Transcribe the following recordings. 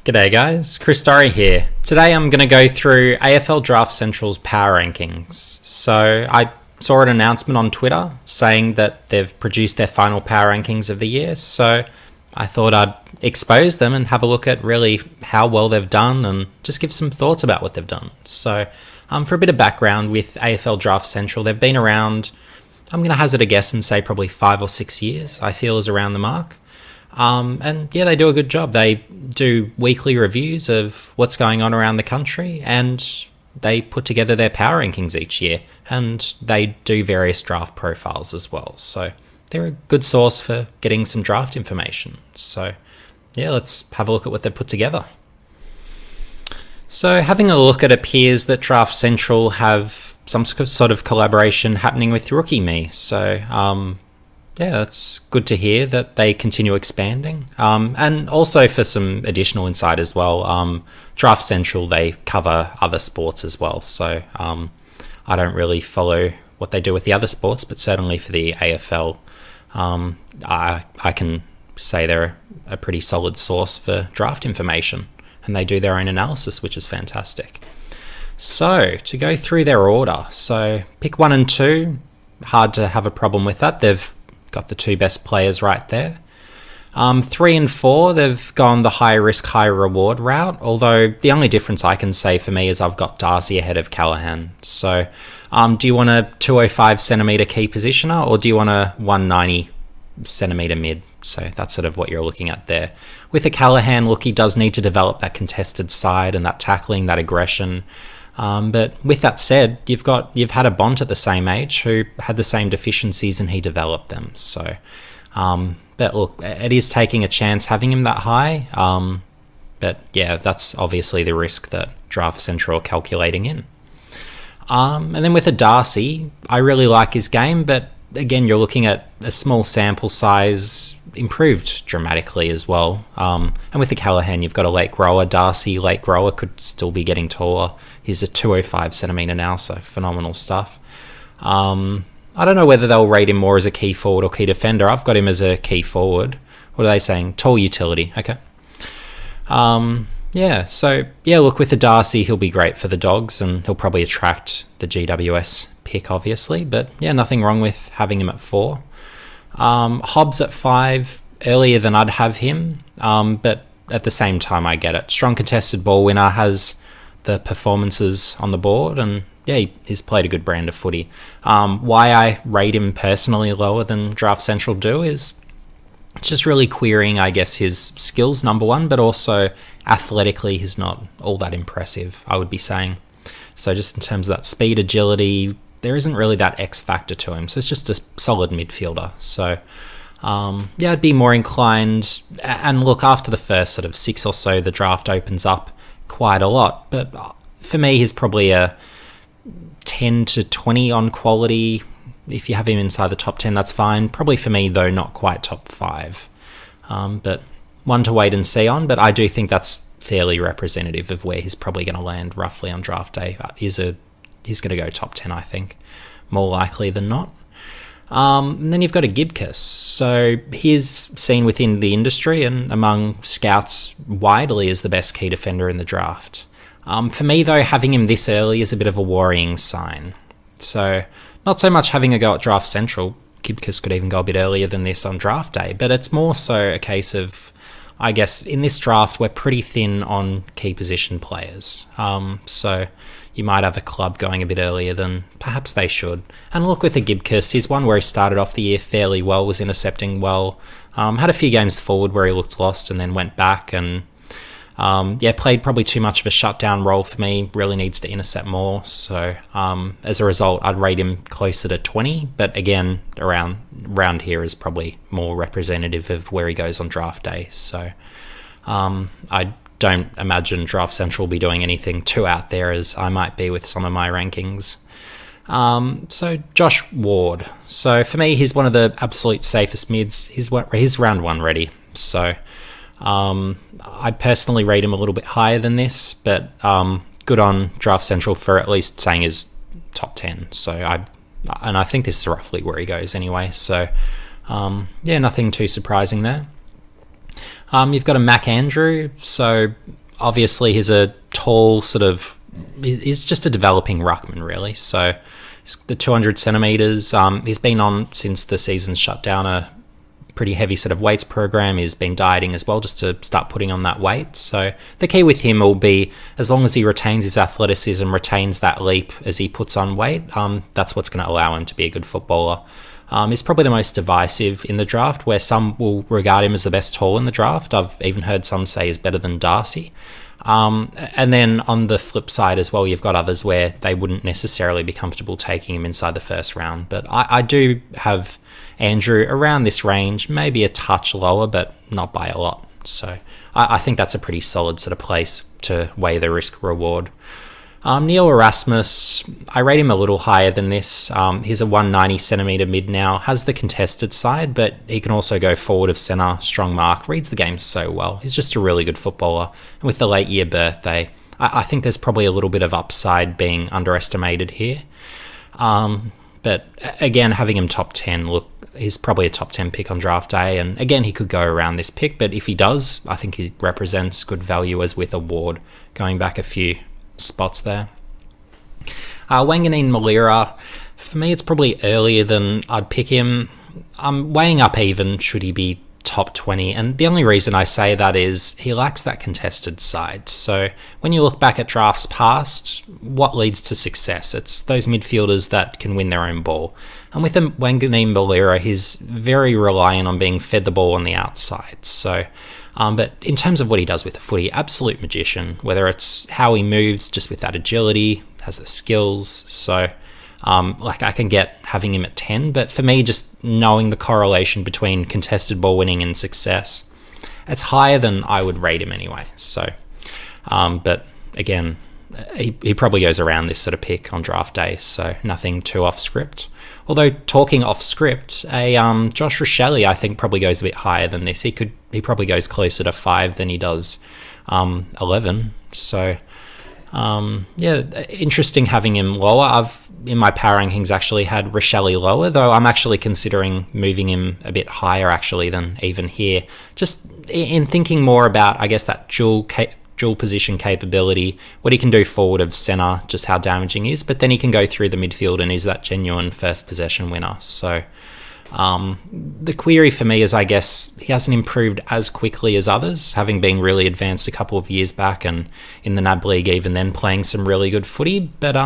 G'day guys, Chris Dorry here. Today I'm going to go through AFL Draft Central's power rankings. So I saw an announcement on Twitter saying that they've produced their final power rankings of the year, so I thought I'd expose them and have a look at really how well they've done and just give some thoughts about what they've done. So for a bit of background with AFL Draft Central, they've been around, I'm going to hazard a guess and say probably 5 or 6 years, I feel is around the mark. And yeah, they do a good job. They do weekly reviews of what's going on around the country, and they put together their power rankings each year, and they do various draft profiles as well. So they're a good source for getting some draft information. So yeah, let's have a look at what they've put together. So having a look, it appears that Draft Central have some sort of collaboration happening with Rookie Me. So yeah, it's good to hear that they continue expanding. And also for some additional insight as well, Draft Central, they cover other sports as well. So I don't really follow what they do with the other sports, but certainly for the AFL, I can say they're a pretty solid source for draft information. And they do their own analysis, which is fantastic. So to go through their order, so pick 1 and 2, hard to have a problem with that. They've got the 2 best players right there. 3 and 4, they've gone the high risk, high reward route, although the only difference I can say for me is I've got Darcy ahead of Callaghan. So do you want a 205 centimetre key positioner, or do you want a 190 centimetre mid? So that's sort of what you're looking at there. With a Callaghan, look, he does need to develop that contested side and that tackling, that aggression. But with that said, you've had a Bont at the same age who had the same deficiencies and he developed them. So, but look, it is taking a chance having him that high. But yeah, that's obviously the risk that Draft Central are calculating in. And then with a Darcy, I really like his game, but again, you're looking at a small sample size, improved dramatically as well. And with the Callaghan, you've got a late grower. Darcy, late grower, could still be getting taller. He's a 205 centimetre now, so phenomenal stuff. I don't know whether they'll rate him more as a key forward or key defender. I've got him as a key forward. What are they saying? Tall utility. Okay. Yeah, so yeah, look, with the Darcy, he'll be great for the Dogs, and he'll probably attract the GWS pick, obviously. But yeah, nothing wrong with having him at 4. Hobbs at 5, earlier than I'd have him, but at the same time I get it. Strong contested ball winner, has the performances on the board, and yeah, he's played a good brand of footy. Why I rate him personally lower than Draft Central do is just really querying, I guess, his skills, number one, but also athletically he's not all that impressive, I would be saying. So just in terms of that speed, agility, there isn't really that X factor to him. So it's just a solid midfielder. So yeah, I'd be more inclined. And look, after the first sort of 6 or so, the draft opens up quite a lot. But for me, he's probably a 10 to 20 on quality. If you have him inside the top 10, that's fine. Probably for me, though, not quite top 5. But one to wait and see on. But I do think that's fairly representative of where he's probably going to land roughly on draft day. He's going to go top 10, I think, more likely than not. And then you've got a Gibcus. So he's seen within the industry and among scouts widely as the best key defender in the draft. For me, though, having him this early is a bit of a worrying sign. So not so much having a go at Draft Central. Gibcus could even go a bit earlier than this on draft day, but it's more so a case of, I guess, in this draft, we're pretty thin on key position players. So you might have a club going a bit earlier than perhaps they should. And look, with the Gibcus, he's one where he started off the year fairly well, was intercepting well, had a few games forward where he looked lost and then went back and yeah, played probably too much of a shutdown role for me, really needs to intercept more. So as a result, I'd rate him closer to 20, but again, around here is probably more representative of where he goes on draft day. So I don't imagine Draft Central will be doing anything too out there as I might be with some of my rankings. So Josh Ward. So for me, he's one of the absolute safest mids. He's round 1 ready. So I personally rate him a little bit higher than this, but good on Draft Central for at least saying he's top 10. So I think this is roughly where he goes anyway. So yeah, nothing too surprising there. You've got a Mac Andrew, so obviously he's a tall he's just a developing ruckman, really. So the 200 centimetres, he's been on since the season shut down a pretty heavy weights program. He's been dieting as well just to start putting on that weight. So the key with him will be, as long as he retains his athleticism, retains that leap as he puts on weight, that's what's going to allow him to be a good footballer. He's probably the most divisive in the draft, where some will regard him as the best tall in the draft. I've even heard some say he's better than Darcy. And then on the flip side as well, you've got others where they wouldn't necessarily be comfortable taking him inside the first round. But I do have Andrew around this range, maybe a touch lower, but not by a lot. So I think that's a pretty solid place to weigh the risk reward. Neil Erasmus, I rate him a little higher than this. He's a 190 centimetre mid now, has the contested side, but he can also go forward of centre, strong mark, reads the game so well. He's just a really good footballer. And with the late year birthday, I think there's probably a little bit of upside being underestimated here. But again, having him top 10, look, he's probably a top 10 pick on draft day. And again, he could go around this pick, but if he does, I think he represents good value as with a Ward, going back a few spots there. Wanganeen Malira, for me, it's probably earlier than I'd pick him. I'm weighing up even should he be top 20, and the only reason I say that is he lacks that contested side. So when you look back at drafts past, what leads to success? It's those midfielders that can win their own ball. And with Wanganeen Malira, he's very reliant on being fed the ball on the outside. So but in terms of what he does with the footy, absolute magician, whether it's how he moves just with that agility, has the skills. So I can get having him at 10, but for me, just knowing the correlation between contested ball winning and success, it's higher than I would rate him anyway. So, but again, he probably goes around this pick on draft day, so nothing too off script. Although talking off script, Josh Shelley I think probably goes a bit higher than this. He probably goes closer to 5 than he does 11. So interesting having him lower. I've in my power rankings actually had Rochelle lower, though I'm actually considering moving him a bit higher actually than even here. Just in thinking more about, I guess, that dual position capability, what he can do forward of centre, just how damaging he is, but then he can go through the midfield and is that genuine first possession winner. So the query for me is, I guess, he hasn't improved as quickly as others, having been really advanced a couple of years back and in the NAB League even then playing some really good footy. But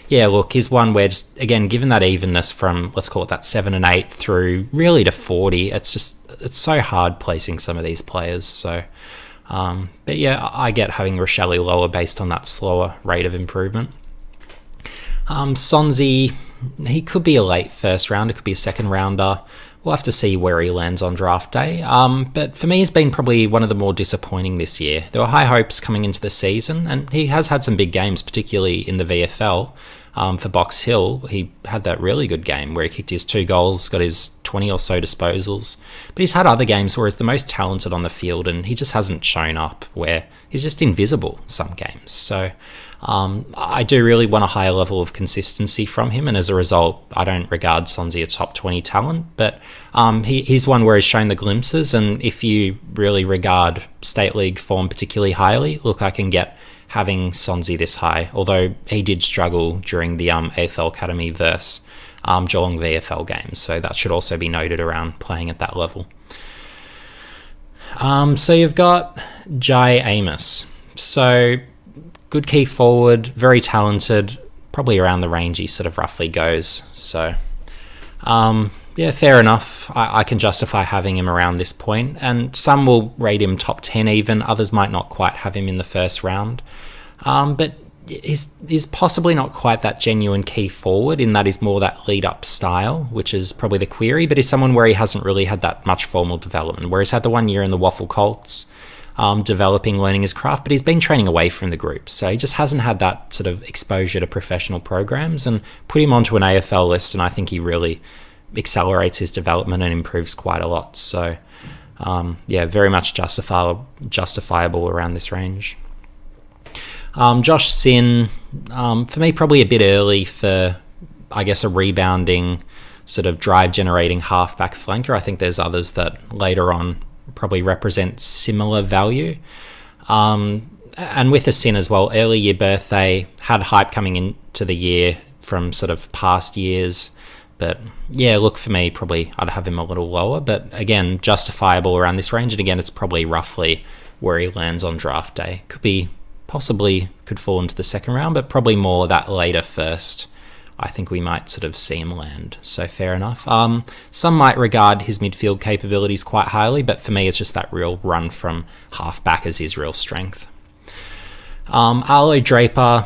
yeah, look, he's one where just, again, given that evenness from, let's call it that 7 and 8 through really to 40, it's so hard placing some of these players. So but yeah, I get having Rochelle lower based on that slower rate of improvement. Sonzi, he could be a late first rounder, could be a second rounder. We'll have to see where he lands on draft day. But for me, he's been probably one of the more disappointing this year. There were high hopes coming into the season, and he has had some big games, particularly in the VFL. For Box Hill, he had that really good game where he kicked his 2 goals, got his 20 or so disposals. But he's had other games where he's the most talented on the field and he just hasn't shown up, where he's just invisible some games. So I do really want a higher level of consistency from him, and as a result, I don't regard Sonzi a top 20 talent, but he's one where he's shown the glimpses, and if you really regard State League form particularly highly, look, I can get having Sonzi this high, although he did struggle during the AFL Academy versus Geelong VFL games, so that should also be noted around playing at that level. So you've got Jai Amos. So good key forward, very talented, probably around the range he roughly goes. So yeah, fair enough. I can justify having him around this point, and some will rate him top 10 even, others might not quite have him in the first round. But he's possibly not quite that genuine key forward, in that he's more that lead-up style, which is probably the query, but he's someone where he hasn't really had that much formal development, where he's had the 1 year in the Waffle Colts, developing, learning his craft, but he's been training away from the group, so he just hasn't had that exposure to professional programs, and put him onto an AFL list, and I think he really accelerates his development and improves quite a lot. So yeah, very much justifiable around this range. Josh Sin, for me, probably a bit early for, I guess, a rebounding drive generating halfback flanker. I think there's others that later on probably represent similar value. And with a sin as well, early year birthday, had hype coming into the year from sort of past years. But yeah, look, for me, probably I'd have him a little lower. But again, justifiable around this range. And again, it's probably roughly where he lands on draft day. Could fall into the second round, but probably more that later first. I think we might sort of see him land. So fair enough. Some might regard his midfield capabilities quite highly, but for me, it's just that real run from half-back as his real strength. Arlo Draper,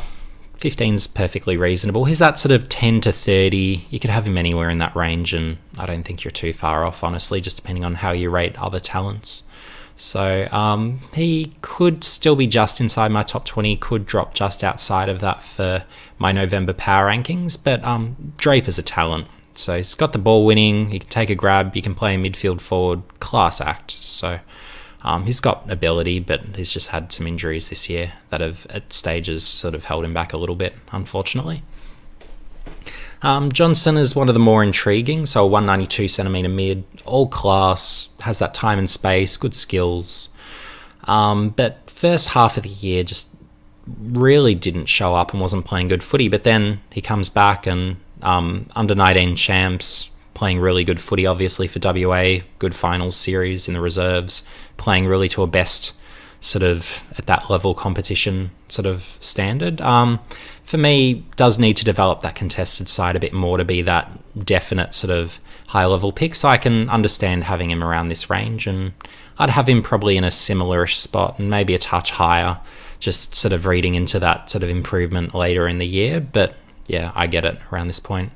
15's perfectly reasonable. He's that sort of 10 to 30. You could have him anywhere in that range, and I don't think you're too far off, honestly, just depending on how you rate other talents. So he could still be just inside my top 20, could drop just outside of that for my November power rankings, but Draper's a talent. So he's got the ball winning, he can take a grab, you can play a midfield forward, class act. So he's got ability, but he's just had some injuries this year that have at stages sort of held him back a little bit, unfortunately. Johnson is one of the more intriguing, so a 192 centimetre mid, all class, has that time and space, good skills. But first half of the year just really didn't show up and wasn't playing good footy, but then he comes back and under 19 champs, playing really good footy obviously for WA, good finals series in the reserves, playing really to a best sort of at that level competition sort of standard. For me, does need to develop that contested side a bit more to be that definite sort of high level pick, so I can understand having him around this range, and I'd have him probably in a similar-ish spot and maybe a touch higher, just sort of reading into that sort of improvement later in the year. But yeah, I get it around this point.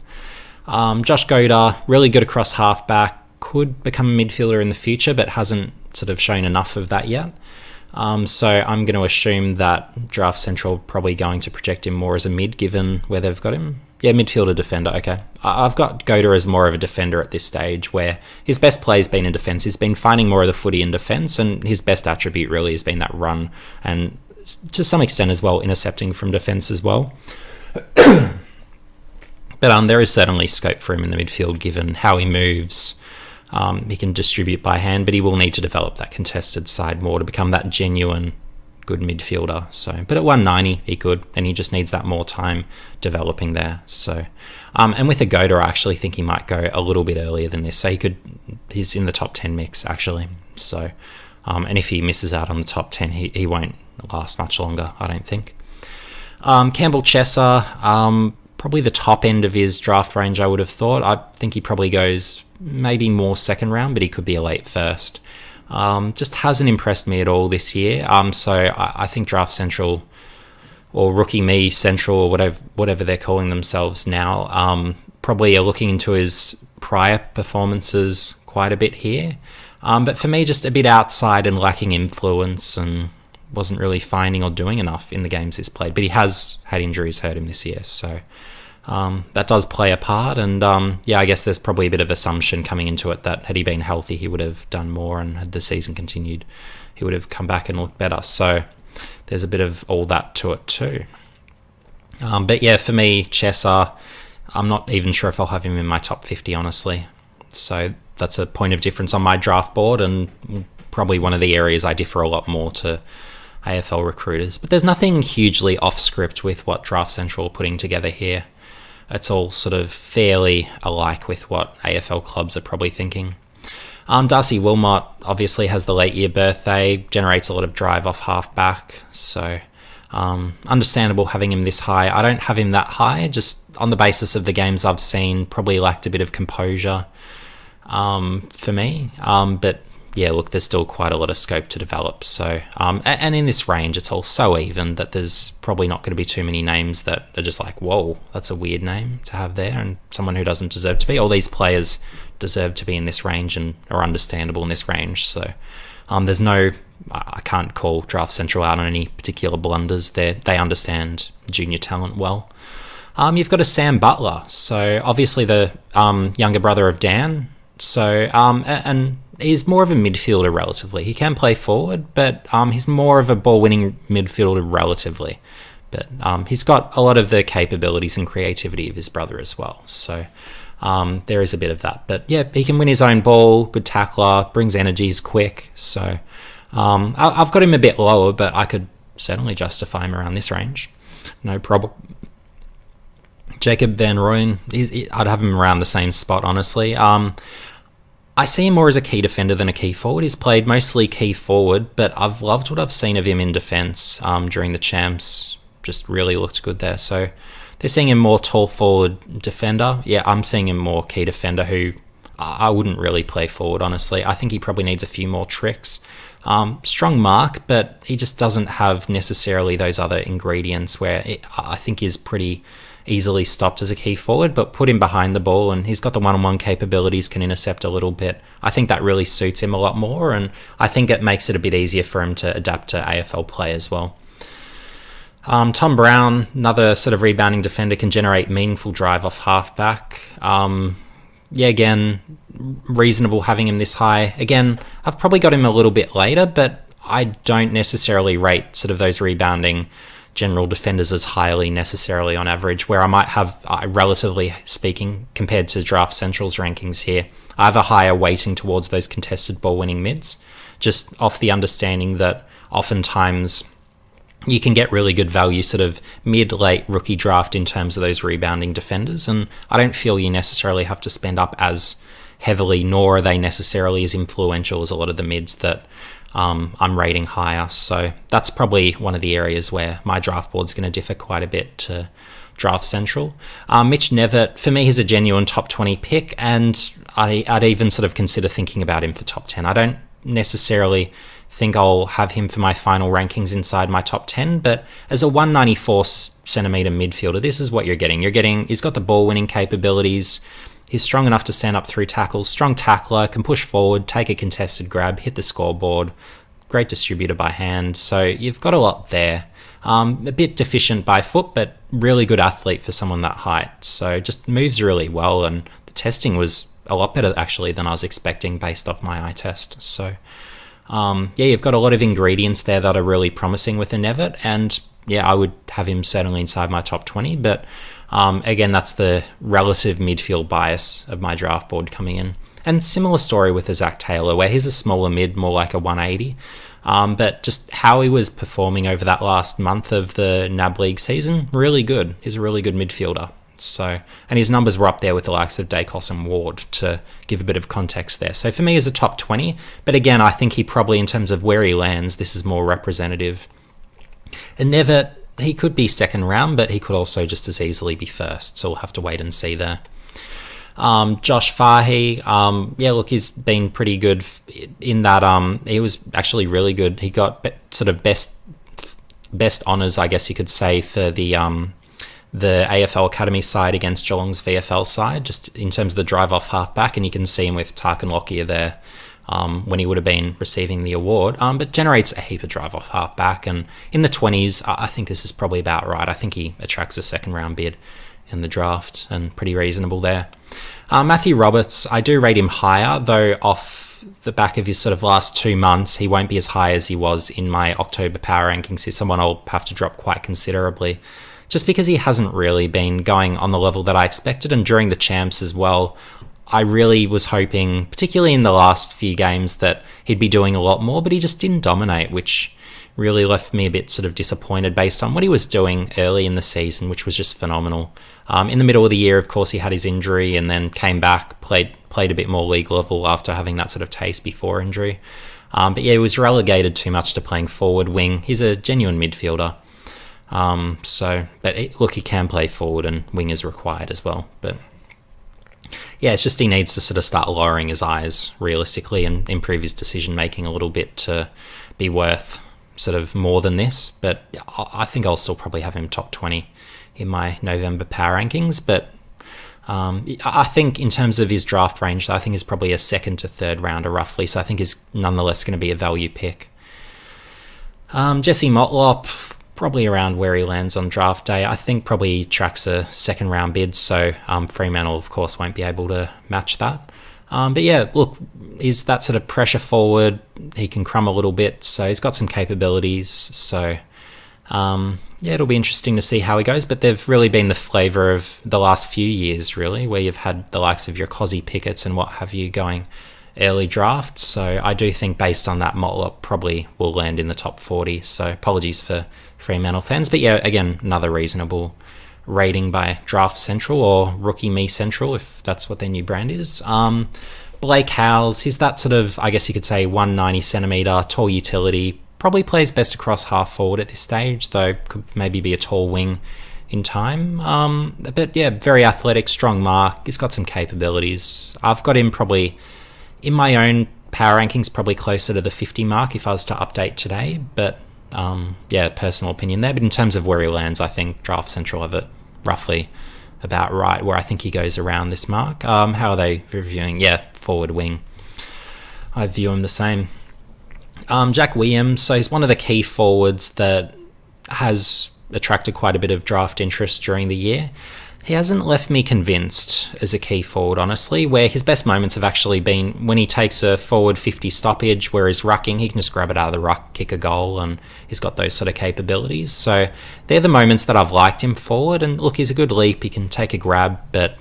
Josh Goda, really good across halfback, could become a midfielder in the future, but hasn't sort of shown enough of that yet. So I'm going to assume that Draft Central probably going to project him more as a mid, given where they've got him. Yeah, midfielder, defender, okay. I've got Goda as more of a defender at this stage, where his best play has been in defence. He's been finding more of the footy in defence, and his best attribute really has been that run, and to some extent as well, intercepting from defence as well. But there is certainly scope for him in the midfield, given how he moves. He can distribute by hand, but he will need to develop that contested side more to become that genuine good midfielder. So, but at 190 he could, and he just needs that more time developing there. So, and with a Goda, I actually think he might go a little bit earlier than this. So he's in the top 10 mix actually. So, and if he misses out on the top 10, he won't last much longer, I don't think. Campbell Chesser, probably the top end of his draft range, I would have thought. I think he probably goes maybe more second round, but he could be a late first. Just hasn't impressed me at all this year. So I think Draft Central, or Rookie Me Central, or whatever they're calling themselves now, probably are looking into his prior performances quite a bit here. But for me, just a bit outside and lacking influence, and wasn't really finding or doing enough in the games he's played. But he has had injuries hurt him this year, so that does play a part. And yeah, I guess there's probably a bit of assumption coming into it that had he been healthy, he would have done more, and had the season continued, he would have come back and looked better. So there's a bit of all that to it too. But yeah, for me, Chesser, I'm not even sure if I'll have him in my top 50, honestly. So that's a point of difference on my draft board, and probably one of the areas I differ a lot more to AFL recruiters. But there's nothing hugely off script with what Draft Central are putting together here. It's all sort of fairly alike with what AFL clubs are probably thinking. Darcy Wilmot obviously has the late year birthday, generates a lot of drive off halfback, so understandable having him this high. I don't have him that high, just on the basis of the games I've seen, probably lacked a bit of composure for me. But yeah, look, there's still quite a lot of scope to develop. So, and in this range, it's all so even that there's probably not going to be too many names that are just like, whoa, that's a weird name to have there, and someone who doesn't deserve to be. All these players deserve to be in this range and are understandable in this range. So, there's no, I can't call Draft Central out on any particular blunders. They understand junior talent well. You've got a Sam Butler, so obviously the younger brother of Dan. So, and he's more of a midfielder relatively. He can play forward, but he's more of a ball-winning midfielder relatively. But he's got a lot of the capabilities and creativity of his brother as well. So There is a bit of that. But yeah, he can win his own ball, good tackler, brings energy, he's quick. So I've got him a bit lower, but I could certainly justify him around this range. No problem. Jacob Van Royne, I'd have him around the same spot, honestly. I see him more as a key defender than a key forward. He's played mostly key forward, but I've loved what I've seen of him in defence during the champs. Just really looked good there. So they're seeing him more tall forward defender. Yeah, I'm seeing him more key defender, who I wouldn't really play forward, honestly. I think he probably needs a few more tricks. Strong mark, but he just doesn't have necessarily those other ingredients where I think he's pretty easily stopped as a key forward, but put him behind the ball and he's got the one-on-one capabilities, can intercept a little bit. I think that really suits him a lot more, and I think it makes it a bit easier for him to adapt to AFL play as well. Tom Brown, another sort of rebounding defender, can generate meaningful drive off halfback. Again, reasonable having him this high. Again, I've probably got him a little bit later, but I don't necessarily rate sort of those rebounding general defenders as highly necessarily on average, where I might have, relatively speaking, compared to Draft Central's rankings here, I have a higher weighting towards those contested ball winning mids, just off the understanding that oftentimes you can get really good value sort of mid-late rookie draft in terms of those rebounding defenders, and I don't feel you necessarily have to spend up as heavily, nor are they necessarily as influential as a lot of the mids that I'm rating higher. So that's probably one of the areas where my draft board's going to differ quite a bit to Draft Central. Mitch Nevitt, for me, he's a genuine top 20 pick, and I'd even sort of consider thinking about him for top 10. I don't necessarily think I'll have him for my final rankings inside my top 10, but as a 194 centimetre midfielder, this is what you're getting. He's got the ball winning capabilities. He's strong enough to stand up through tackles, strong tackler, can push forward, take a contested grab, hit the scoreboard, great distributor by hand. So you've got a lot there. A bit deficient by foot, but really good athlete for someone that height. So just moves really well, and the testing was a lot better actually than I was expecting based off my eye test. So you've got a lot of ingredients there that are really promising with a Nevitt, and I would have him certainly inside my top 20, but again, that's the relative midfield bias of my draft board coming in. And similar story with a Zach Taylor, where he's a smaller mid, more like a 180. But just how he was performing over that last month of the NAB League season, really good. He's a really good midfielder. So, and his numbers were up there with the likes of Dacos and Ward, to give a bit of context there. So for me, as a top 20, but again, I think he probably, in terms of where he lands, this is more representative. And Nevitt, he could be second round, but he could also just as easily be first. So we'll have to wait and see there. Josh Fahey, he's been pretty good in that. He was actually really good. He got sort of best honours, I guess you could say, for the AFL Academy side against Geelong's VFL side, just in terms of the drive off halfback, and you can see him with Tarkin Lockyer there. When he would have been receiving the award, but generates a heap of drive off halfback, and in the 20s, I think this is probably about right. I think he attracts a second round bid in the draft, and pretty reasonable there. Matthew Roberts, I do rate him higher, though off the back of his sort of last 2 months, he won't be as high as he was in my October power rankings. He's someone I'll have to drop quite considerably, just because he hasn't really been going on the level that I expected, and during the champs as well, I really was hoping, particularly in the last few games, that he'd be doing a lot more, but he just didn't dominate, which really left me a bit sort of disappointed based on what he was doing early in the season, which was just phenomenal. In the middle of the year, of course, he had his injury and then came back, played a bit more league level after having that sort of taste before injury. He was relegated too much to playing forward wing. He's a genuine midfielder. He can play forward, and wing is required as well, but it's just he needs to sort of start lowering his eyes realistically and improve his decision making a little bit to be worth sort of more than this. But I think I'll still probably have him top 20 in my November power rankings. But I think in terms of his draft range, I think he's probably a second to third rounder roughly. So I think he's nonetheless going to be a value pick. Jesse Motlop, probably around where he lands on draft day. I think probably tracks a second round bid, so Fremantle of course won't be able to match that. He's that sort of pressure forward. He can crumb a little bit, so he's got some capabilities. So Yeah, it'll be interesting to see how he goes, but they've really been the flavour of the last few years, really, where you've had the likes of your Cozzy Pickett's and what have you going early drafts. So I do think based on that, Motlop probably will land in the top 40. So apologies for Fremantle fans. But yeah, again, another reasonable rating by Draft Central, or Rookie Me Central, if that's what their new brand is. Blake Howells, he's that sort of, I guess you could say, 190 centimetre, tall utility. Probably plays best across half forward at this stage, though could maybe be a tall wing in time. But yeah, very athletic, strong mark. He's got some capabilities. I've got him probably, in my own power rankings, probably closer to the 50 mark if I was to update today. But yeah, personal opinion there. But in terms of where he lands, I think Draft Central have it roughly about right, where I think he goes around this mark. How are they reviewing? Yeah, forward wing. I view him the same. Jack Williams, so he's one of the key forwards that has attracted quite a bit of draft interest during the year. He hasn't left me convinced as a key forward, honestly, where his best moments have actually been when he takes a forward 50 stoppage where he's rucking. He can just grab it out of the ruck, kick a goal, and he's got those sort of capabilities. So they're the moments that I've liked him forward. And look, he's a good leap. He can take a grab, but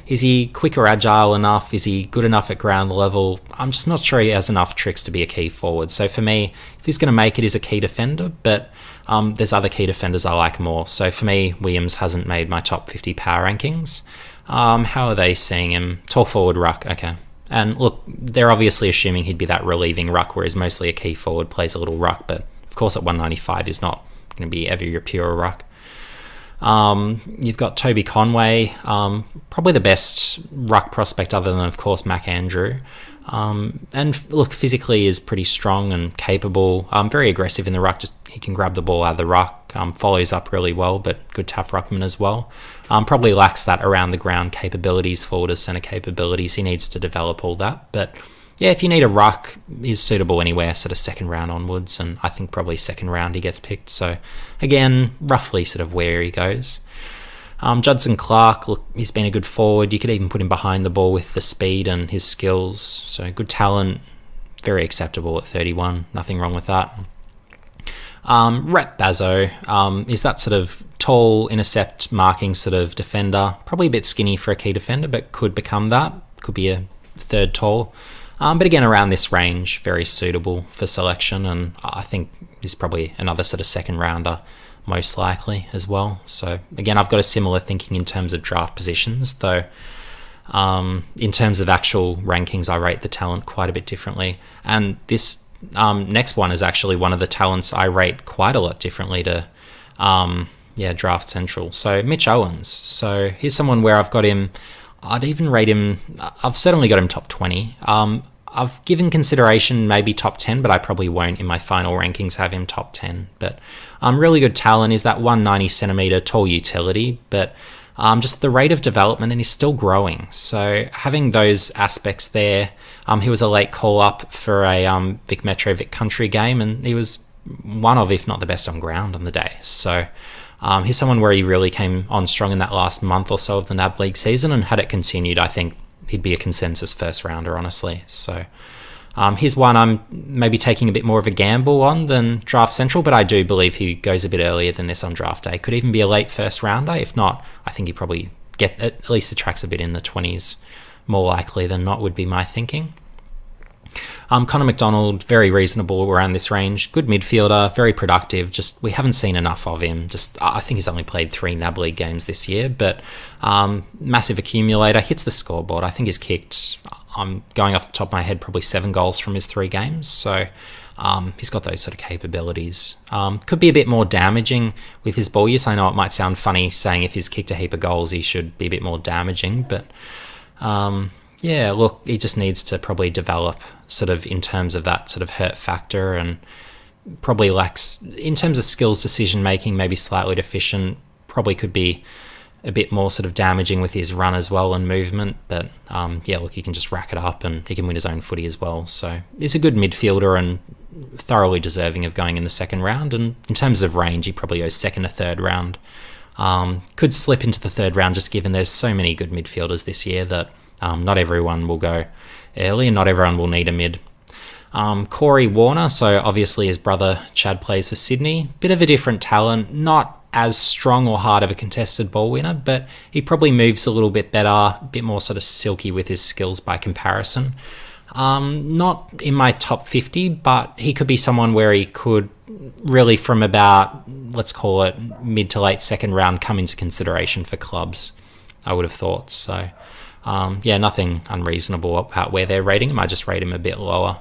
is he quick or agile enough? Is he good enough at ground level? I'm just not sure he has enough tricks to be a key forward. So for me, if he's going to make it, he's a key defender, but there's other key defenders I like more. So for me, Williams hasn't made my top 50 power rankings. How are they seeing him? Tall forward ruck, okay. And look, they're obviously assuming he'd be that relieving ruck, whereas mostly a key forward plays a little ruck, but of course at 195 he's not going to be ever your pure ruck. You've got Toby Conway, probably the best ruck prospect other than, of course, Mac Andrew. And look, physically is pretty strong and capable, very aggressive in the ruck. Just he can grab the ball out of the ruck, follows up really well, but good tap ruckman as well. Probably lacks that around the ground capabilities, forward to centre capabilities. He needs to develop all that, but yeah, if you need a ruck, he's suitable anywhere, sort of second round onwards, and I think probably second round he gets picked. So again, roughly sort of where he goes. Judson Clark, look, he's been a good forward. You could even put him behind the ball with the speed and his skills. So good talent, very acceptable at 31. Nothing wrong with that. Rhett Bazzo is that sort of tall, intercept, marking sort of defender. Probably a bit skinny for a key defender, but could become that. Could be a third tall. But again, around this range, very suitable for selection, and I think he's probably another sort of second rounder, most likely as well. So again, I've got a similar thinking in terms of draft positions, though in terms of actual rankings, I rate the talent quite a bit differently. And this next one is actually one of the talents I rate quite a lot differently to Draft Central. So Mitch Owens. So here's someone where I've got him, I'd even rate him, I've certainly got him top 20. I've given consideration maybe top 10, but I probably won't in my final rankings have him top 10. But really good talent, is that 190 centimetre tall utility, but just the rate of development, and he's still growing. So having those aspects there, he was a late call-up for a Vic Metro Vic Country game, and he was one of, if not the best on ground on the day. So he's someone where he really came on strong in that last month or so of the NAB League season, and had it continued, I think he'd be a consensus first rounder, honestly. So here's one I'm maybe taking a bit more of a gamble on than Draft Central, but I do believe he goes a bit earlier than this on draft day. Could even be a late first rounder. If not, I think he probably at least the tracks a bit in the 20s, more likely than not, would be my thinking. Conor Mcdonald, very reasonable around this range. Good midfielder, very productive. Just we haven't seen enough of him. Just I think he's only played 3 NAB League games this year, but massive accumulator, hits the scoreboard. I think he's kicked, I'm going off the top of my head, probably 7 goals from his 3 games. So he's got those sort of capabilities. Could be a bit more damaging with his ball use. I know it might sound funny saying if he's kicked a heap of goals, he should be a bit more damaging, but yeah, look, he just needs to probably develop sort of in terms of that sort of hurt factor, and probably lacks in terms of skills, decision making, maybe slightly deficient. Probably could be a bit more sort of damaging with his run as well and movement, but yeah, look, he can just rack it up and he can win his own footy as well. So he's a good midfielder and thoroughly deserving of going in the second round. And in terms of range, he probably goes second or third round. Could slip into the third round, just given there's so many good midfielders this year that not everyone will go early and not everyone will need a mid. Corey Warner, so obviously his brother Chad plays for Sydney. Bit of a different talent, not as strong or hard of a contested ball winner, but he probably moves a little bit better, a bit more sort of silky with his skills by comparison. Not in my top 50, but he could be someone where he could really from about, let's call it mid to late second round, come into consideration for clubs, I would have thought. So, nothing unreasonable about where they're rating him. I just rate him a bit lower.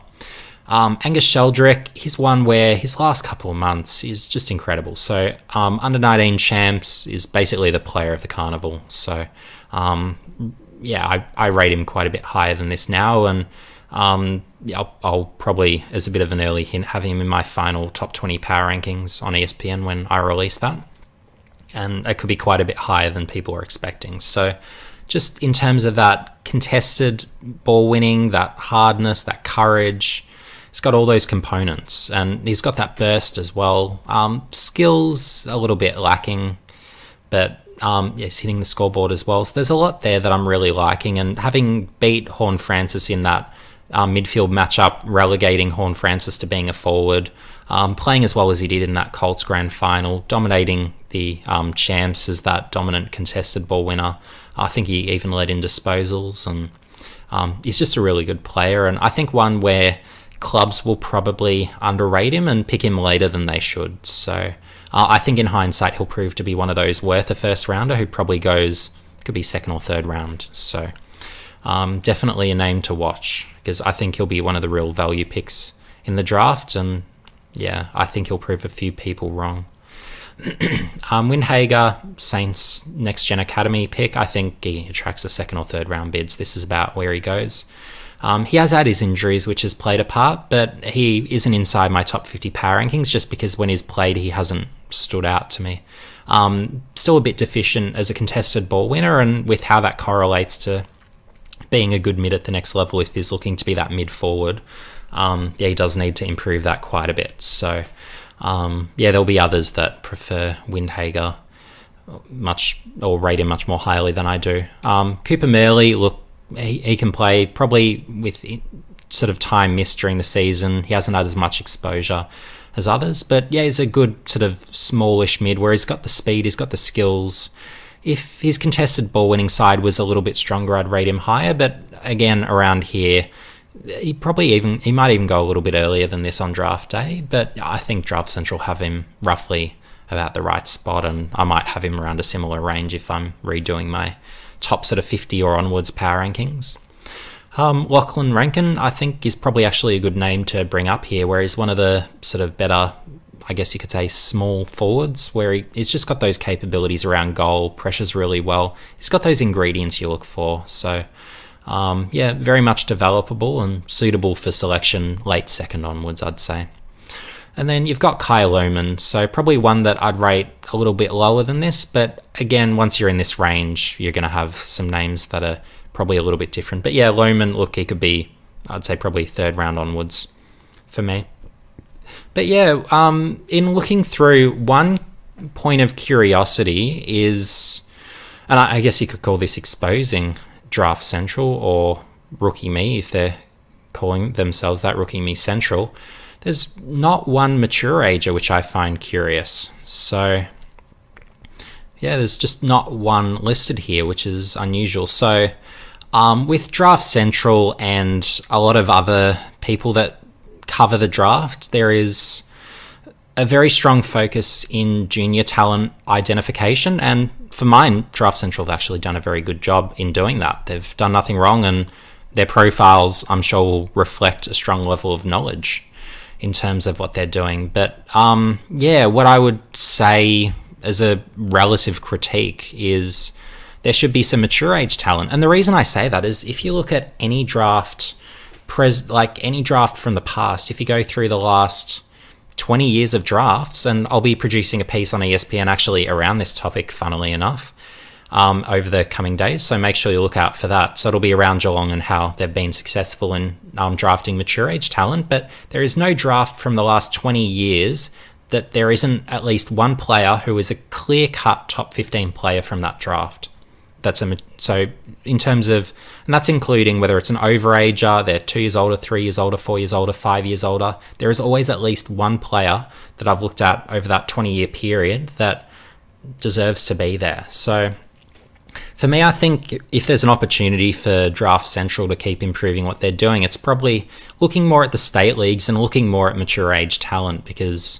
Angus Sheldrick, he's one where his last couple of months is just incredible. So, under 19 champs is basically the player of the carnival. So, I rate him quite a bit higher than this now, and I'll probably, as a bit of an early hint, have him in my final top 20 power rankings on ESPN when I release that. And it could be quite a bit higher than people are expecting. So just in terms of that contested ball winning, that hardness, that courage, he's got all those components. And he's got that burst as well. Skills a little bit lacking, but he's hitting the scoreboard as well. So there's a lot there that I'm really liking. And having beat Horne-Francis in that midfield matchup, relegating Horne-Francis to being a forward, playing as well as he did in that Colts grand final, dominating the champs as that dominant contested ball winner. I think he even led in disposals, and he's just a really good player, and I think one where clubs will probably underrate him and pick him later than they should. So I think in hindsight he'll prove to be one of those worth a first rounder who probably could be second or third round. So definitely a name to watch, because I think he'll be one of the real value picks in the draft, and I think he'll prove a few people wrong. Windhager, Saints Next Gen Academy pick. I think he attracts the second or third round bids. This is about where he goes. He has had his injuries, which has played a part, but he isn't inside my top 50 power rankings just because when he's played, he hasn't stood out to me. Still a bit deficient as a contested ball winner, and with how that correlates to being a good mid at the next level if he's looking to be that mid forward, he does need to improve that quite a bit. So, there'll be others that prefer Windhager or rate him much more highly than I do. Cooper Murley, look, he can play probably with sort of time missed during the season. He hasn't had as much exposure as others, but he's a good sort of smallish mid where he's got the speed, he's got the skills. If his contested ball winning side was a little bit stronger, I'd rate him higher, but again, around here, he might even go a little bit earlier than this on draft day, but I think Draft Central have him roughly about the right spot, and I might have him around a similar range if I'm redoing my top sort of 50 or onwards power rankings. Lachlan Rankin, I think, is probably actually a good name to bring up here, where he's one of the sort of better, I guess you could say, small forwards, where he's just got those capabilities around goal, pressures really well. He's got those ingredients you look for. So, very much developable and suitable for selection late second onwards, I'd say. And then you've got Kyle Lohman, so probably one that I'd rate a little bit lower than this, but again, once you're in this range, you're going to have some names that are probably a little bit different. But Lohman, look, he could be, I'd say, probably third round onwards for me. But in looking through, one point of curiosity is, and I guess you could call this exposing Draft Central or Rookie Me, if they're calling themselves that, Rookie Me Central. There's not one mature ager, which I find curious. So, there's just not one listed here, which is unusual. So, with Draft Central and a lot of other people that cover the draft, there is a very strong focus in junior talent identification, and for mine, Draft Central have actually done a very good job in doing that. They've done nothing wrong, and their profiles, I'm sure, will reflect a strong level of knowledge in terms of what they're doing. But what I would say as a relative critique is there should be some mature age talent. And the reason I say that is if you look at any draft, any draft from the past, if you go through the last 20 years of drafts, and I'll be producing a piece on ESPN actually around this topic, funnily enough, over the coming days, so make sure you look out for that. So it'll be around Geelong and how they've been successful in drafting mature age talent, but there is no draft from the last 20 years that there isn't at least one player who is a clear-cut top 15 player from that draft. So in terms of, and that's including whether it's an overager, they're 2 years older, 3 years older, 4 years older, 5 years older, there is always at least one player that I've looked at over that 20-year period that deserves to be there. So for me, I think if there's an opportunity for Draft Central to keep improving what they're doing, it's probably looking more at the state leagues and looking more at mature age talent, because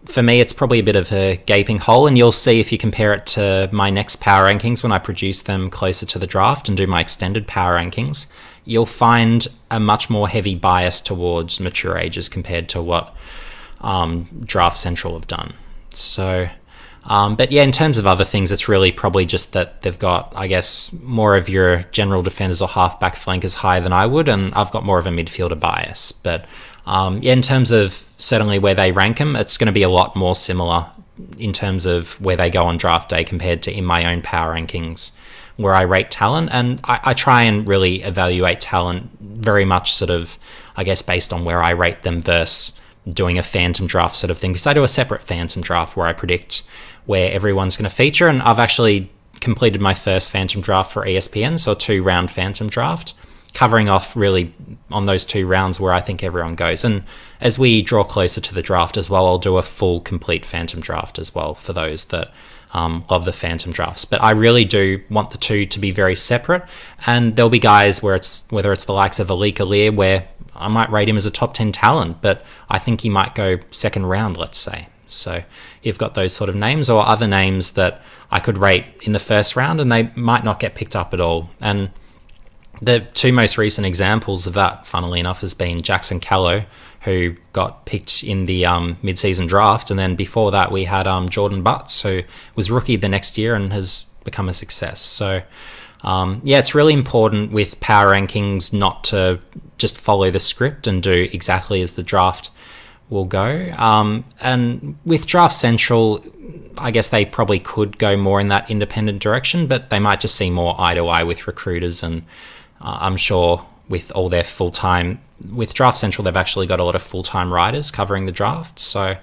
for me, it's probably a bit of a gaping hole, and you'll see if you compare it to my next power rankings when I produce them closer to the draft and do my extended power rankings, you'll find a much more heavy bias towards mature ages compared to what Draft Central have done. So, but yeah, in terms of other things, it's really probably just that they've got, I guess, more of your general defenders or halfback flankers higher than I would, and I've got more of a midfielder bias. But yeah, in terms of certainly where they rank them, it's going to be a lot more similar in terms of where they go on draft day compared to in my own power rankings where I rate talent. And I try and really evaluate talent very much sort of, I guess, based on where I rate them versus doing a phantom draft sort of thing, because I do a separate phantom draft where I predict where everyone's going to feature. And I've actually completed my first phantom draft for ESPN, so a 2-round phantom draft, covering off really on those 2 rounds where I think everyone goes. And as we draw closer to the draft as well, I'll do a full complete phantom draft as well for those that love the phantom drafts. But I really do want the two to be very separate, and there'll be guys where whether it's the likes of Alik Alir, where I might rate him as a top 10 talent, but I think he might go second round, let's say. So you've got those sort of names, or other names that I could rate in the first round and they might not get picked up at all. And the 2 most recent examples of that, funnily enough, has been Jackson Callow, who got picked in the mid-season draft, and then before that we had Jordan Butts, who was rookie the next year and has become a success. So yeah, it's really important with power rankings not to just follow the script and do exactly as the draft will go. And with Draft Central, I guess they probably could go more in that independent direction, but they might just see more eye to eye with recruiters. And I'm sure with all their full-time, with Draft Central, they've actually got a lot of full-time writers covering the draft. So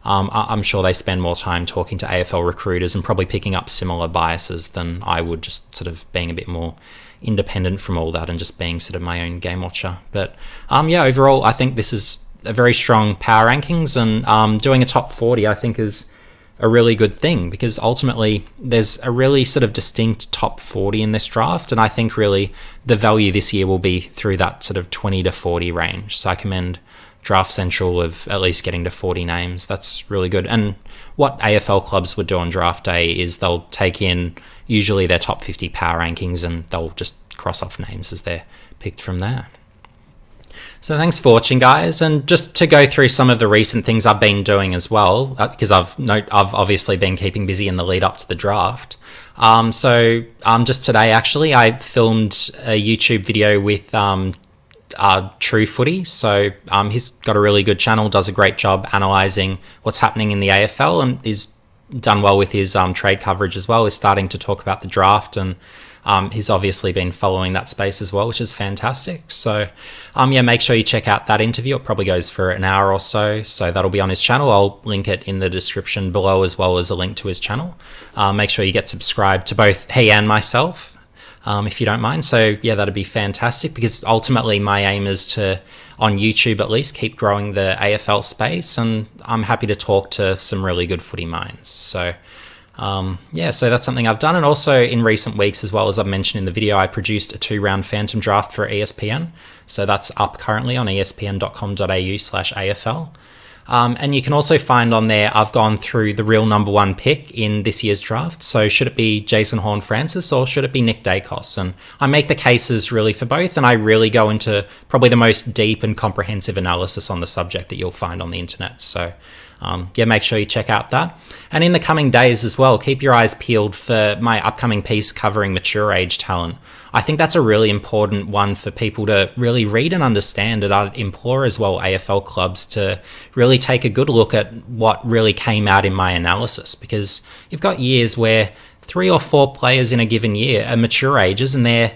I'm sure they spend more time talking to AFL recruiters and probably picking up similar biases than I would, just sort of being a bit more independent from all that and just being sort of my own game watcher. But yeah, overall, I think this is a very strong power rankings, and doing a top 40 I think is a really good thing, because ultimately there's a really sort of distinct top 40 in this draft, and I think really the value this year will be through that sort of 20 to 40 range. So I commend Draft Central of at least getting to 40 names. That's really good. And what AFL clubs would do on draft day is they'll take in usually their top 50 power rankings and they'll just cross off names as they're picked from there. So thanks for watching, guys, and just to go through some of the recent things I've been doing as well, because I've obviously been keeping busy in the lead up to the draft. So just today, actually, I filmed a YouTube video with True Footy. So he's got a really good channel, does a great job analysing what's happening in the AFL, and is done well with his trade coverage as well. He's starting to talk about the draft, and he's obviously been following that space as well, which is fantastic. So yeah, make sure you check out that interview. It probably goes for an hour or so, so that'll be on his channel. I'll link it in the description below, as well as a link to his channel. Make sure you get subscribed to both he and myself, if you don't mind. So yeah, that'd be fantastic, because ultimately my aim is to, on YouTube at least, keep growing the AFL space, and I'm happy to talk to some really good footy minds. So yeah, so that's something I've done. And also in recent weeks, as well as I've mentioned in the video, I produced a 2-round phantom draft for ESPN. So that's up currently on espn.com.au/AFL. And you can also find on there, I've gone through the real number 1 pick in this year's draft. So should it be Jason Horne-Francis or should it be Nick Dacos? And I make the cases really for both, and I really go into probably the most deep and comprehensive analysis on the subject that you'll find on the internet. So yeah, make sure you check out that. And in the coming days as well, keep your eyes peeled for my upcoming piece covering mature age talent. I think that's a really important one for people to really read and understand, and I'd implore as well AFL clubs to really take a good look at what really came out in my analysis, because you've got years where 3 or 4 players in a given year are mature ages, and they're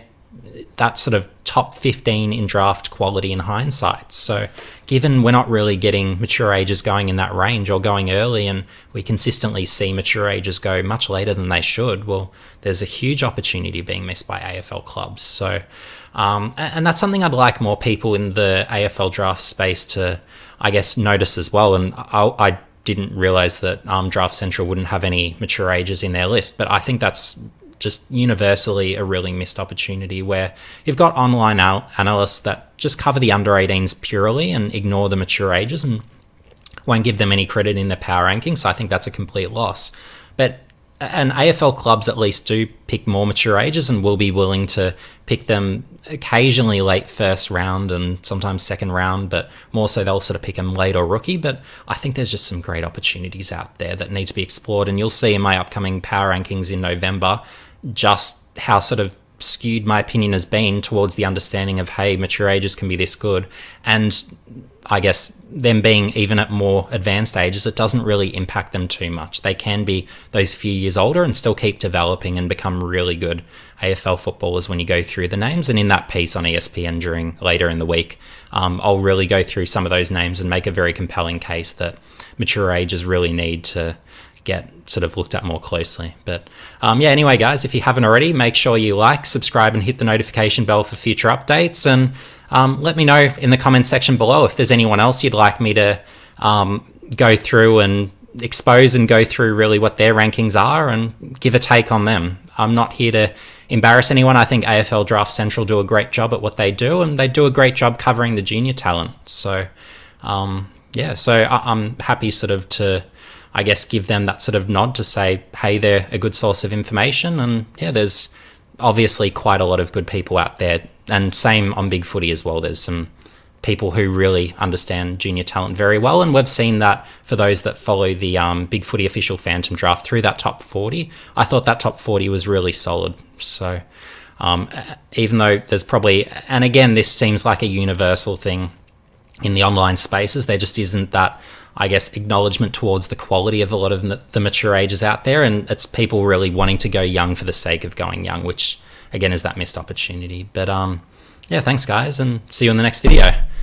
that sort of top 15 in draft quality in hindsight. So given we're not really getting mature ages going in that range or going early, and we consistently see mature ages go much later than they should, well, there's a huge opportunity being missed by AFL clubs. So and that's something I'd like more people in the AFL draft space to, I guess, notice as well. And I didn't realise that Draft Central wouldn't have any mature ages in their list. But I think that's just universally a really missed opportunity, where you've got online analysts that just cover the under-18s purely and ignore the mature ages and won't give them any credit in their power rankings. So I think that's a complete loss. But and AFL clubs at least do pick more mature ages and will be willing to pick them occasionally late first round and sometimes second round, but more so they'll sort of pick them late or rookie. But I think there's just some great opportunities out there that need to be explored, and you'll see in my upcoming power rankings in November just how sort of skewed my opinion has been towards the understanding of, hey, mature ages can be this good. And I guess them being even at more advanced ages, it doesn't really impact them too much. They can be those few years older and still keep developing and become really good AFL footballers when you go through the names. And in that piece on ESPN later in the week, I'll really go through some of those names and make a very compelling case that mature ages really need to get sort of looked at more closely. But anyway, guys, if you haven't already, make sure you like, subscribe, and hit the notification bell for future updates. And let me know in the comments section below if there's anyone else you'd like me to go through and expose and go through really what their rankings are and give a take on them. I'm not here to embarrass anyone. I think AFL Draft Central do a great job at what they do, and they do a great job covering the junior talent. So so I'm happy sort of to, I guess, give them that sort of nod to say, hey, they're a good source of information. And there's obviously quite a lot of good people out there, and same on Big Footy as well. There's some people who really understand junior talent very well, and we've seen that for those that follow the Big Footy official Phantom Draft through that top 40. I thought that top 40 was really solid. So even though there's probably, and again, this seems like a universal thing in the online spaces, there just isn't that, I guess, acknowledgement towards the quality of a lot of the mature ages out there, and it's people really wanting to go young for the sake of going young, which again is that missed opportunity. But thanks guys, and see you in the next video.